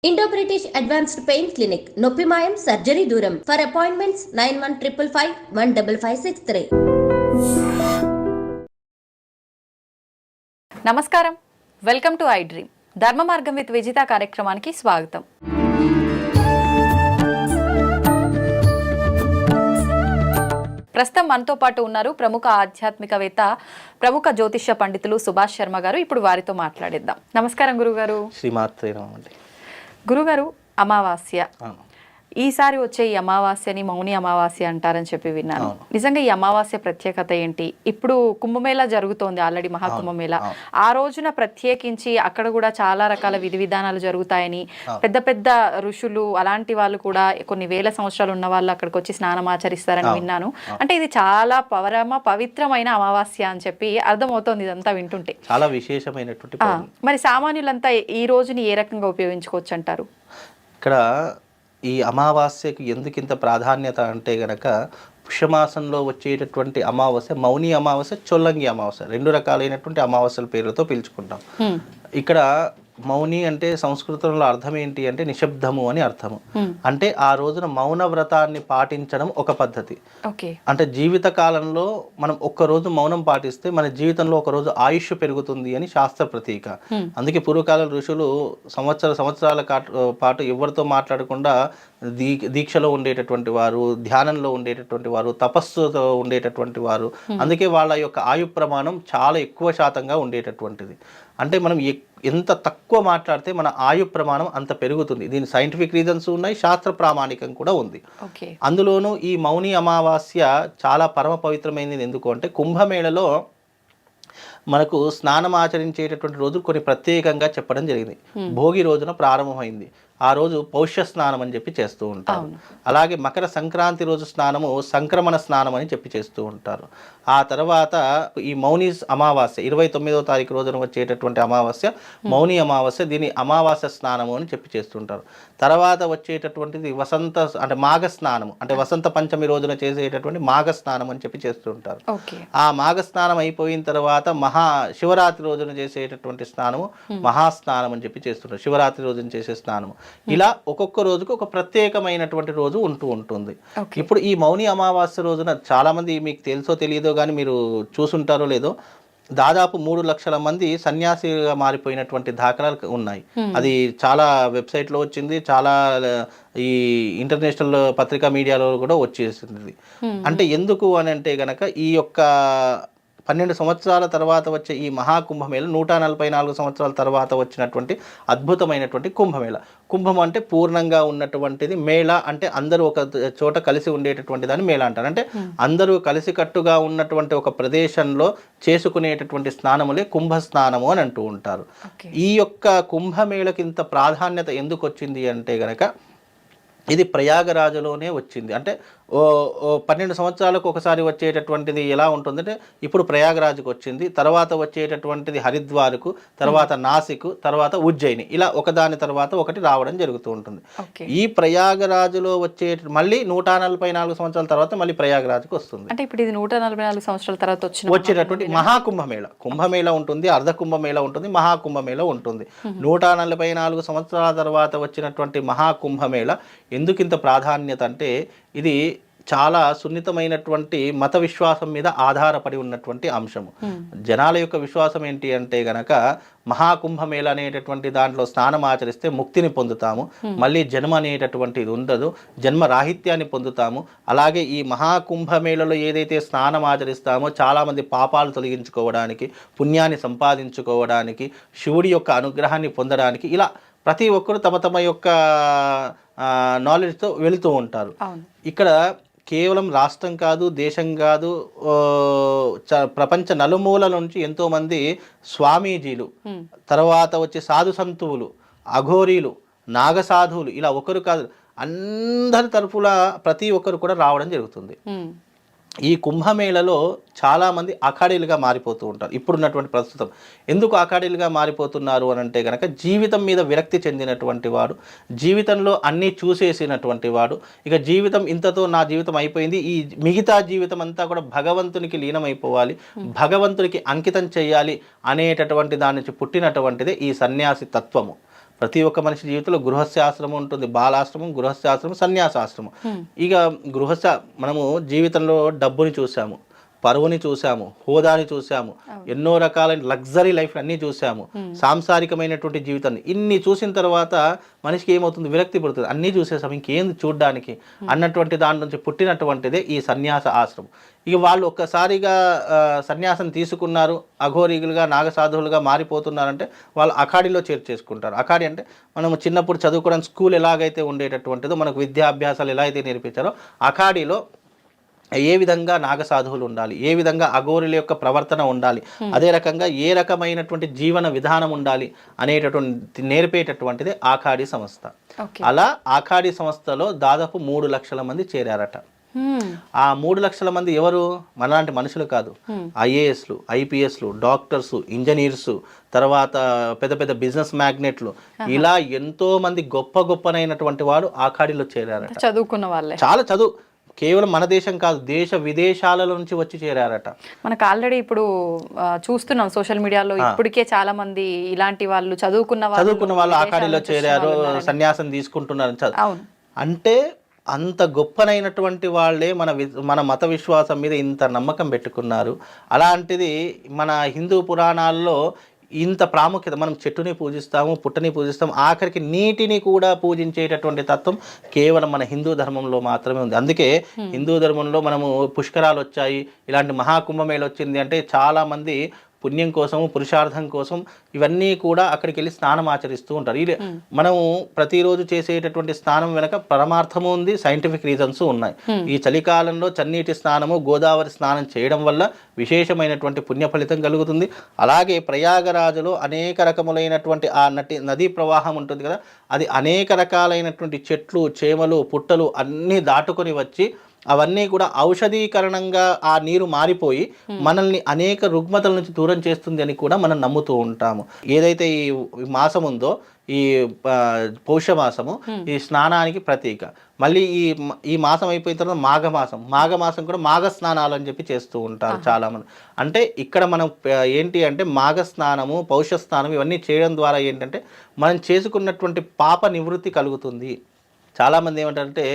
Indo British advanced pain clinic నొప్పి మాయం surgery దూరం ఫర్ అపాయింట్మెంట్స్ 9155515563. నమస్కారం, వెల్కమ్ టు ఐ డ్రీమ్. ధర్మ మార్గం విత్ విజిత కార్యక్రమానికి స్వాగతం. ప్రస్తుతం మనతో పాటు ఉన్నారు ప్రముఖ ఆధ్యాత్మికవేత్త, ప్రముఖ జ్యోతిష్య పండితులు సుభాష్ శర్మ గారు. ఇప్పుడు వారితో మాట్లాడిద్దాం. నమస్కారం గురుగారు. శ్రీమాత్రే గురుగారు, అమావాస్య ఈసారి వచ్చే ఈ అమావాస్యని మౌని అమావాస్య అంటారని చెప్పి విన్నాను. నిజంగా ఈ అమావాస్య ప్రత్యేకత ఏంటి? ఇప్పుడు కుంభమేళా జరుగుతోంది, ఆల్రెడీ మహాకుంభమేళా. ఆ రోజున ప్రత్యేకించి అక్కడ కూడా చాలా రకాల విధి విధానాలు జరుగుతాయని, పెద్ద పెద్ద ఋషులు అలాంటి వాళ్ళు కూడా కొన్ని వేల సంవత్సరాలు ఉన్న వాళ్ళు అక్కడికి వచ్చి స్నానం ఆచరిస్తారని విన్నాను. అంటే ఇది చాలా పవిత్రమైన అమావాస్య అని చెప్పి అర్థమవుతోంది ఇదంతా వింటుంటే. చాలా విశేషమైనటువంటి. మరి సామాన్యులంతా ఈ రోజుని ఏ రకంగా ఉపయోగించుకోవచ్చు అంటారు? ఇక్కడ ఈ అమావాస్యకి ఎందుకు ఇంత ప్రాధాన్యత అంటే గనక, పుష్యమాసంలో వచ్చేటటువంటి అమావాస్య మౌని అమావాస్య, చొల్లంగి అమావాస్య, రెండు రకాలైనటువంటి అమావాస్యల పేర్లతో పిలుచుకుంటాం. ఇక్కడ మౌని అంటే సంస్కృతంలో అర్థం ఏంటి అంటే నిశ్శబ్దము అని అర్థము. అంటే ఆ రోజున మౌన వ్రతాన్ని పాటించడం ఒక పద్ధతి. అంటే జీవిత కాలంలో మనం ఒక్కరోజు మౌనం పాటిస్తే మన జీవితంలో ఒక రోజు ఆయుష్ పెరుగుతుంది అని శాస్త్ర ప్రతీక. అందుకే పూర్వకాల ఋషులు సంవత్సరాల పాటు ఎవరితో మాట్లాడకుండా దీక్షలో ఉండేటటువంటి వారు, ధ్యానంలో ఉండేటటువంటి వారు, తపస్సుతో ఉండేటటువంటి వారు. అందుకే వాళ్ళ యొక్క ఆయు ప్రమాణం చాలా ఎక్కువ శాతంగా ఉండేటటువంటిది. అంటే మనం ఎంత తక్కువ మాట్లాడితే మన ఆయు ప్రమాణం అంత పెరుగుతుంది. దీని సైంటిఫిక్ రీజన్స్ ఉన్నాయి, శాస్త్ర ప్రామాణికం కూడా ఉంది. అందులోనూ ఈ మౌని అమావాస్య చాలా పరమ పవిత్రమైనది. ఎందుకు అంటే కుంభమేళలో మనకు స్నానం ఆచరించేటటువంటి రోజు కొన్ని ప్రత్యేకంగా చెప్పడం జరిగింది. భోగి రోజున ప్రారంభమైంది. ఆ రోజు పౌష్య స్నానం అని చెప్పి చేస్తూ ఉంటారు. అలాగే మకర సంక్రాంతి రోజు స్నానము సంక్రమణ స్నానం అని చెప్పి చేస్తూ ఉంటారు. ఆ తర్వాత ఈ మౌని అమావాస్య 29వ తారీఖు రోజున వచ్చేటటువంటి అమావాస్య మౌని అమావాస్య, దీని అమావాస్య స్నానము అని చెప్పి చేస్తుంటారు. తర్వాత వచ్చేటటువంటిది వసంత అంటే మాఘ స్నానము, అంటే వసంత పంచమి రోజున చేసేటటువంటి మాఘ స్నానం అని చెప్పి చేస్తూ ఉంటారు. ఆ మాఘ స్నానం అయిపోయిన తర్వాత శివరాత్రి రోజున చేసేటటువంటి స్నానము మహాస్నానం అని చెప్పి చేస్తుంటారు. శివరాత్రి రోజున చేసే స్నానము. ఇలా ఒక్కొక్క రోజుకు ఒక ప్రత్యేకమైనటువంటి రోజు ఉంటుంది. ఇప్పుడు ఈ మౌని అమావాస్య రోజున చాలా మంది, మీకు తెలుసో తెలియదో కానీ మీరు చూసుంటారో లేదో, దాదాపు 3 లక్షల మంది సన్యాసిగా మారిపోయినటువంటి దాఖలాలు ఉన్నాయి. అది చాలా వెబ్సైట్లో వచ్చింది, చాలా ఈ ఇంటర్నేషనల్ పత్రికా మీడియాలో కూడా వచ్చేసింది. అంటే ఎందుకు అని అంటే గనక, ఈ యొక్క 12 సంవత్సరాల తర్వాత వచ్చే ఈ మహాకుంభమేళ 144 సంవత్సరాల తర్వాత వచ్చినటువంటి అద్భుతమైనటువంటి కుంభమేళ. కుంభం అంటే పూర్ణంగా ఉన్నటువంటిది, మేళ అంటే అందరూ ఒక చోట కలిసి ఉండేటటువంటి దాన్ని మేళ అంటారు. అంటే అందరూ కలిసికట్టుగా ఉన్నటువంటి ఒక ప్రదేశంలో చేసుకునేటటువంటి స్నానములే కుంభ స్నానము అని అంటూ ఉంటారు. ఈ యొక్క కుంభమేళకి ఇంత ప్రాధాన్యత ఎందుకు వచ్చింది అంటే గనక, ఇది ప్రయాగరాజులోనే వచ్చింది. అంటే 12 సంవత్సరాలకు ఒకసారి వచ్చేటటువంటిది ఎలా ఉంటుందంటే, ఇప్పుడు ప్రయాగరాజుకు వచ్చింది, తర్వాత వచ్చేటటువంటిది హరిద్వార్కు, తర్వాత నాసిక్, తర్వాత ఉజ్జయిని, ఇలా ఒకదాని తర్వాత ఒకటి రావడం జరుగుతూ ఉంటుంది. ఈ ప్రయాగరాజులో మళ్ళీ 144 సంవత్సరాల తర్వాత మళ్ళీ ప్రయాగరాజుకు వస్తుంది. అంటే ఇప్పుడు ఇది 144 సంవత్సరాల తర్వాత వచ్చేటటువంటి మహాకుంభమేళ. కుంభమేళ ఉంటుంది, అర్ధ కుంభమేళ ఉంటుంది, మహాకుంభమేళ ఉంటుంది. 144 సంవత్సరాల తర్వాత వచ్చినటువంటి మహాకుంభమేళ ఎందుకు ఇంత ప్రాధాన్యత అంటే, ఇది చాలా సున్నితమైనటువంటి మత విశ్వాసం మీద ఆధారపడి ఉన్నటువంటి అంశము. జనాల యొక్క విశ్వాసం ఏంటి అంటే గనక, మహాకుంభమేళ అనేటటువంటి దాంట్లో స్నానం ఆచరిస్తే ముక్తిని పొందుతాము, మళ్ళీ జన్మ అనేటటువంటిది ఉండదు, జన్మ రాహిత్యాన్ని పొందుతాము. అలాగే ఈ మహాకుంభమేళలో ఏదైతే స్నానం ఆచరిస్తామో చాలామంది పాపాలు తొలగించుకోవడానికి, పుణ్యాన్ని సంపాదించుకోవడానికి, శివుడి యొక్క అనుగ్రహాన్ని పొందడానికి, ఇలా ప్రతి ఒక్కరు తమ తమ యొక్క నాలెడ్జ్తో వెళుతూ ఉంటారు. ఇక్కడ కేవలం రాష్ట్రం కాదు, దేశం కాదు, ప్రపంచ నలుమూల నుంచి ఎంతోమంది స్వామీజీలు, తర్వాత వచ్చే సాధు సంతువులు, అఘోరీలు, నాగసాధువులు, ఇలా ఒకరు కాదు అందరి తరఫున ప్రతి ఒక్కరు కూడా రావడం జరుగుతుంది. ఈ కుంభమేళలో చాలామంది అఖాడీలుగా మారిపోతూ ఉంటారు. ఇప్పుడున్నటువంటి ప్రస్తుతం ఎందుకు అఖాడీలుగా మారిపోతున్నారు అని అంటే కనుక, జీవితం మీద విరక్తి చెందినటువంటి వాడు, జీవితంలో అన్నీ చూసేసినటువంటి వాడు, ఇక జీవితం ఇంతతో నా జీవితం అయిపోయింది, ఈ మిగతా జీవితం అంతా కూడా భగవంతునికి లీనమైపోవాలి, భగవంతునికి అంకితం చేయాలి అనేటటువంటి దాని నుంచి పుట్టినటువంటిదే ఈ సన్యాసి తత్వము. ప్రతి ఒక్క మనిషి జీవితంలో గృహస్థాశ్రమం ఉంటుంది, బాలాశ్రమం, గృహస్థాశ్రమం, సన్యాసాశ్రమం. ఇక మనము జీవితంలో డబ్బుని చూసాము, పరువుని చూసాము, హోదాని చూసాము, ఎన్నో రకాలైన లగ్జరీ లైఫ్ అన్నీ చూసాము, సాంసారికమైనటువంటి జీవితాన్ని ఇన్ని చూసిన తర్వాత మనిషికి ఏమవుతుంది, విరక్తి పడుతుంది. అన్నీ చూసేసాము, ఇంకేంది చూడ్డానికి అన్నటువంటి దాని నుంచి పుట్టినటువంటిదే ఈ సన్యాస ఆశ్రమం. ఇక వాళ్ళు ఒక్కసారిగా సన్యాసం తీసుకున్నారు, అఘోరీగులుగా నాగసాధువులుగా మారిపోతున్నారంటే వాళ్ళు అఖాడీలో చేర్చేసుకుంటారు. అఖాడీ అంటే మనం చిన్నప్పుడు చదువుకోవడానికి స్కూల్ ఎలాగైతే ఉండేటటువంటిదో, మనకు విద్యాభ్యాసాలు ఎలా అయితే నేర్పించారో, అఖాడీలో ఏ విధంగా నాగసాధువులు ఉండాలి, ఏ విధంగా అఘోరుల యొక్క ప్రవర్తన ఉండాలి, అదే రకంగా ఏ రకమైనటువంటి జీవన విధానం ఉండాలి అనేటటువంటి నేర్పేటటువంటిది ఆఖాడీ సంస్థ. అలా ఆఖాడీ సంస్థలో దాదాపు 3 లక్షల మంది చేరారట. ఆ 3 లక్షల మంది ఎవరు? మనలాంటి మనుషులు కాదు. ఐఏఎస్లు, ఐపీఎస్లు, డాక్టర్సు, ఇంజనీర్సు, తర్వాత పెద్ద పెద్ద బిజినెస్ మ్యాగ్నెట్లు, ఇలా ఎంతో మంది గొప్పనైనటువంటి వాడు ఆఖాడీలో చేరారట. చదువుకున్న వాళ్ళే, చాలా చదువు, కేవలం మన దేశం కాదు, దేశ విదేశాల నుంచి వచ్చి చేరారట. మనకు ఆల్రెడీ ఇప్పుడు చూస్తున్నాం సోషల్ మీడియాలో, ఇప్పటికే చాలా మంది ఇలాంటి వాళ్ళు చదువుకున్న వాళ్ళు ఆఖాడీలో చేరారు, సన్యాసం తీసుకుంటున్నారు. అంటే అంత గొప్పనైనటువంటి వాళ్ళే మన మత విశ్వాసం మీద ఇంత నమ్మకం పెట్టుకున్నారు. అలాంటిది మన హిందూ పురాణాల్లో ఇంత ప్రాముఖ్యత. మనం చెట్టుని పూజిస్తాము, పుట్టని పూజిస్తాము, ఆఖరికి నీటిని కూడా పూజించేటటువంటి తత్వం కేవలం మన హిందూ ధర్మంలో మాత్రమే ఉంది. అందుకే హిందూ ధర్మంలో మనము పుష్కరాలు వచ్చాయి, ఇలాంటి మహాకుంభమేళ వచ్చింది అంటే చాలామంది పుణ్యం కోసము, పురుషార్థం కోసం ఇవన్నీ కూడా అక్కడికి వెళ్ళి స్నానం ఆచరిస్తూ ఉంటారు. మనము ప్రతిరోజు చేసేటటువంటి స్నానం వెనక పరమార్థము ఉంది, సైంటిఫిక్ రీజన్స్ ఉన్నాయి. ఈ చలికాలంలో చన్నీటి స్నానము, గోదావరి స్నానం చేయడం వల్ల విశేషమైనటువంటి పుణ్య ఫలితం కలుగుతుంది. అలాగే ప్రయాగరాజులో అనేక రకములైనటువంటి ఆ నదీ ప్రవాహం ఉంటుంది కదా, అది అనేక రకాలైనటువంటి చెట్లు, చేమలు, పుట్టలు అన్నీ దాటుకొని వచ్చి అవన్నీ కూడా ఔషధీకరణంగా ఆ నీరు మారిపోయి మనల్ని అనేక రుగ్మతల నుంచి దూరం చేస్తుంది అని కూడా మనం నమ్ముతూ ఉంటాము. ఏదైతే ఈ మాసం ఉందో, ఈ పౌషమాసము ఈ స్నానానికి ప్రతీక. మళ్ళీ ఈ మాసం అయిపోయిన తర్వాత మాఘమాసం కూడా మాఘ స్నానాలు అని చెప్పి చేస్తూ ఉంటారు చాలామంది. అంటే ఇక్కడ మనం ఏంటి అంటే మాఘ స్నానము, పౌష స్నానం ఇవన్నీ చేయడం ద్వారా ఏంటంటే మనం చేసుకున్నటువంటి పాప నివృత్తి కలుగుతుంది. చాలామంది ఏమంటారంటే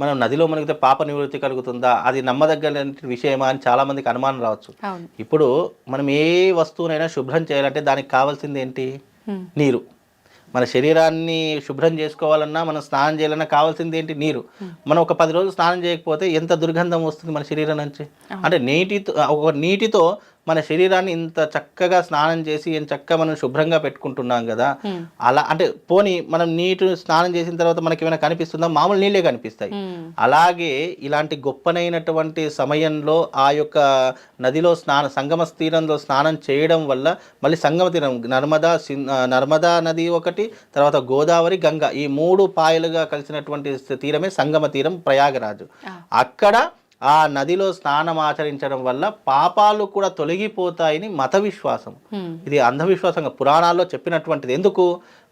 మనం నదిలో మునిగితే పాప నివృత్తి కలుగుతుందా, అది నమ్మదగ్గ విషయమా అని చాలామందికి అనుమానం రావచ్చు. ఇప్పుడు మనం ఏ వస్తువునైనా శుభ్రం చేయాలంటే దానికి కావాల్సింది ఏంటి? నీరు. మన శరీరాన్ని శుభ్రం చేసుకోవాలన్నా, మనం స్నానం చేయాలన్నా కావాల్సింది ఏంటి? నీరు. మనం ఒక 10 రోజులు స్నానం చేయకపోతే ఎంత దుర్గంధం వస్తుంది మన శరీరం నుంచి. అంటే నీటితో మన శరీరాన్ని ఇంత చక్కగా స్నానం చేసి చక్కగా మనం శుభ్రంగా పెట్టుకుంటున్నాం కదా. అలా అంటే పోనీ మనం నీటి స్నానం చేసిన తర్వాత మనకి ఏమైనా కనిపిస్తుందా? మామూలు నీళ్ళే కనిపిస్తాయి. అలాగే ఇలాంటి గొప్పనైనటువంటి సమయంలో ఆ యొక్క నదిలో సంగమ తీరంలో స్నానం చేయడం వల్ల మళ్ళీ సంగమ తీరం నర్మదా నది ఒకటి, తర్వాత గోదావరి, గంగా, ఈ 3 పాయలుగా కలిసినటువంటి తీరమే సంగమ తీరం ప్రయాగరాజు. అక్కడ ఆ నదిలో స్నానం ఆచరించడం వల్ల పాపాలు కూడా తొలగిపోతాయని మత విశ్వాసం. ఇది అంధవిశ్వాసంగా పురాణాల్లో చెప్పినటువంటిది. ఎందుకు?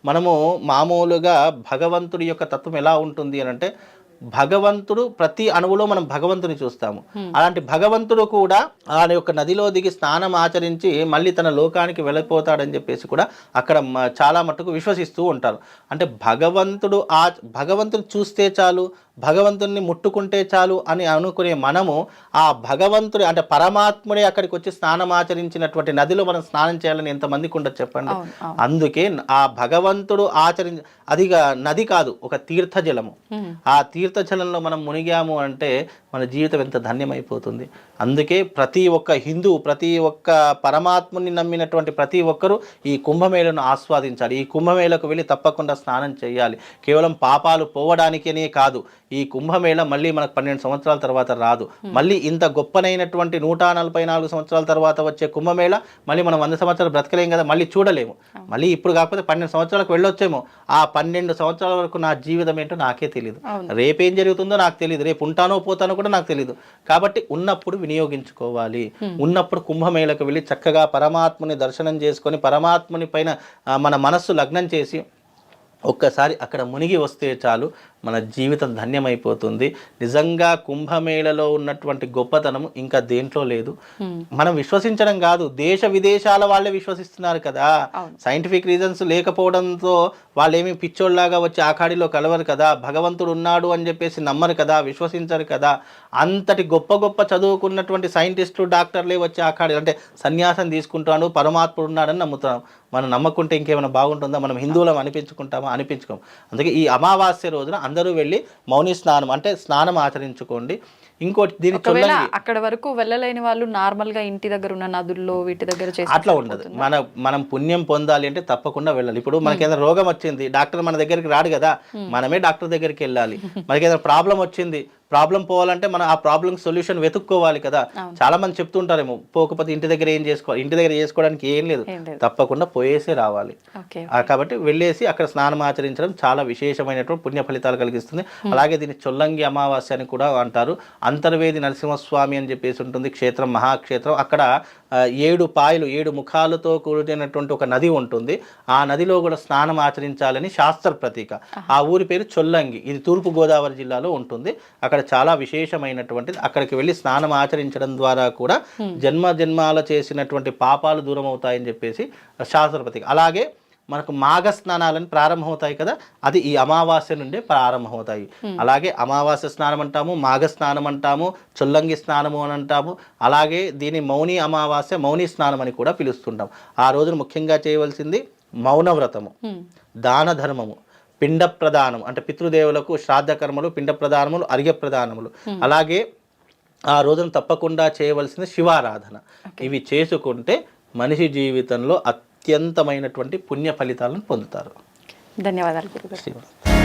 మనము మామూలుగా భగవంతుడి యొక్క తత్వం ఎలా ఉంటుంది అని అంటే, భగవంతుడు ప్రతి అణువులో మనం భగవంతుని చూస్తాము. అలాంటి భగవంతుడు కూడా ఆ యొక్క నదిలో దిగి స్నానం ఆచరించి మళ్ళీ తన లోకానికి వెళ్ళిపోతాడని చెప్పేసి కూడా అక్కడ చాలా మట్టుకు విశ్వసిస్తూ ఉంటారు. అంటే భగవంతుడు చూస్తే చాలు, భగవంతుని ముట్టుకుంటే చాలు అని అనుకునే మనము ఆ భగవంతుడి అంటే పరమాత్ముడే అక్కడికి వచ్చి స్నానం ఆచరించినటువంటి నదిలో మనం స్నానం చేయాలని ఎంతమందికి ఉండదు చెప్పండి. అందుకే ఆ భగవంతుడు అదిగా నది కాదు, ఒక తీర్థజలము. ఆ తీర్థజలంలో మనం మునిగాము అంటే మన జీవితం ఎంత ధన్యమైపోతుంది. అందుకే ప్రతి ఒక్క హిందూ, ప్రతి ఒక్క పరమాత్ముని నమ్మినటువంటి ప్రతి ఒక్కరూ ఈ కుంభమేళను ఆస్వాదించాలి. ఈ కుంభమేళకు వెళ్ళి తప్పకుండా స్నానం చేయాలి. కేవలం పాపాలు పోవడానికనే కాదు, ఈ కుంభమేళ మళ్ళీ మనకు 12 సంవత్సరాల తర్వాత రాదు. మళ్ళీ ఇంత గొప్పనైనటువంటి 144 సంవత్సరాల తర్వాత వచ్చే కుంభమేళ మళ్ళీ మనం 100 సంవత్సరాలు బ్రతకలేం కదా, మళ్ళీ చూడలేము. మళ్ళీ ఇప్పుడు కాకపోతే 12 సంవత్సరాలకు వెళ్ళొచ్చేమో. ఆ 12 సంవత్సరాల వరకు నా జీవితం ఏంటో నాకే తెలియదు, రేపేం జరుగుతుందో నాకు తెలియదు, రేపు ఉంటానో పోతానో కూడా నాకు తెలియదు. కాబట్టి ఉన్నప్పుడు వినియోగించుకోవాలి. ఉన్నప్పుడు కుంభమేళకు వెళ్ళి చక్కగా పరమాత్ముని దర్శనం చేసుకొని పరమాత్ముని పైన మన మనస్సు లగ్నం చేసి ఒక్కసారి అక్కడ మునిగి వస్తే చాలు, మన జీవితం ధన్యమైపోతుంది. నిజంగా కుంభమేళలో ఉన్నటువంటి గొప్పతనం ఇంకా దేంట్లో లేదు. మనం విశ్వసించడం కాదు, దేశ విదేశాల వాళ్ళే విశ్వసిస్తున్నారు కదా. సైంటిఫిక్ రీజన్స్ లేకపోవడంతో వాళ్ళు ఏమి పిచ్చోళ్ళలాగా వచ్చి ఆఖాడిలో కలవరు కదా, భగవంతుడు ఉన్నాడు అని చెప్పేసి నమ్మరు కదా, విశ్వసించరు కదా. అంతటి గొప్ప గొప్ప చదువుకున్నటువంటి సైంటిస్టులు, డాక్టర్లే వచ్చి ఆఖాడి అంటే సన్యాసం తీసుకుంటాను, పరమాత్ముడు ఉన్నాడని నమ్ముతున్నాం. మనం నమ్మకుంటే ఇంకేమైనా బాగుంటుందా? మనం హిందువులం అనిపించుకుంటామా? అనిపించుకోం. అందుకే ఈ అమావాస్య రోజున అందరూ వెళ్ళి మౌని స్నానం అంటే స్నానం ఆచరించుకోండి. ఇంకోటి దీని అక్కడ వరకు వెళ్ళలేని వాళ్ళు నార్మల్ గా ఇంటి దగ్గర ఉన్న నదుల్లో వీటి దగ్గర అట్లా ఉండదు. మనం పుణ్యం పొందాలి అంటే తప్పకుండా వెళ్ళాలి. ఇప్పుడు మనకి ఏదైనా రోగం వచ్చింది, డాక్టర్ మన దగ్గరికి రాడు కదా, మనమే డాక్టర్ దగ్గరికి వెళ్ళాలి. మనకి ఏదైనా ప్రాబ్లం వచ్చింది, ప్రాబ్లం పోవాలంటే మనం ఆ ప్రాబ్లం సొల్యూషన్ వెతుక్కోవాలి కదా. చాలా మంది చెప్తుంటారేమో, పోకపోతే ఇంటి దగ్గర ఏం చేసుకోవాలి, ఇంటి దగ్గర చేసుకోవడానికి ఏం లేదు, తప్పకుండా పోయేసి రావాలి. కాబట్టి వెళ్ళేసి అక్కడ స్నానం ఆచరించడం చాలా విశేషమైనటువంటి పుణ్య ఫలితాలు కలిగిస్తుంది. అలాగే దీన్ని చొల్లంగి అమావాస్య అని కూడా అంటారు. అంతర్వేది నరసింహస్వామి అని చెప్పేసి ఉంటుంది క్షేత్రం, మహాక్షేత్రం. అక్కడ 7 పాయలు 7 ముఖాలతో కూడినటువంటి ఒక నది ఉంటుంది. ఆ నదిలో కూడా స్నానం ఆచరించాలని శాస్త్ర ప్రతీక. ఆ ఊరి పేరు చొల్లంగి. ఇది తూర్పు గోదావరి జిల్లాలో ఉంటుంది. అక్కడ చాలా విశేషమైనటువంటిది. అక్కడికి వెళ్ళి స్నానం ఆచరించడం ద్వారా కూడా జన్మాల చేసినటువంటి పాపాలు దూరం అవుతాయని చెప్పేసి శాస్త్ర ప్రతీక. అలాగే మనకు మాఘ స్నానాలని ప్రారంభమవుతాయి కదా, అది ఈ అమావాస్య నుండే ప్రారంభమవుతాయి. అలాగే అమావాస్య స్నానం అంటాము, మాఘ స్నానం అంటాము, చొల్లంగి స్నానము అని అంటాము. అలాగే దీని మౌని అమావాస్య, మౌని స్నానం అని కూడా పిలుస్తుంటాం. ఆ రోజున ముఖ్యంగా చేయవలసింది మౌనవ్రతము, దాన ధర్మము, పిండ ప్రదానం అంటే పితృదేవులకు శ్రాద్ధ కర్మలు, పిండ ప్రదానములు, అర్ఘ్య ప్రదానములు. అలాగే ఆ రోజున తప్పకుండా చేయవలసింది శివారాధన. ఇవి చేసుకుంటే మనిషి జీవితంలో అత్యంతమైనటువంటి పుణ్య ఫలితాలను పొందుతారు. ధన్యవాదాలు గురుగారు.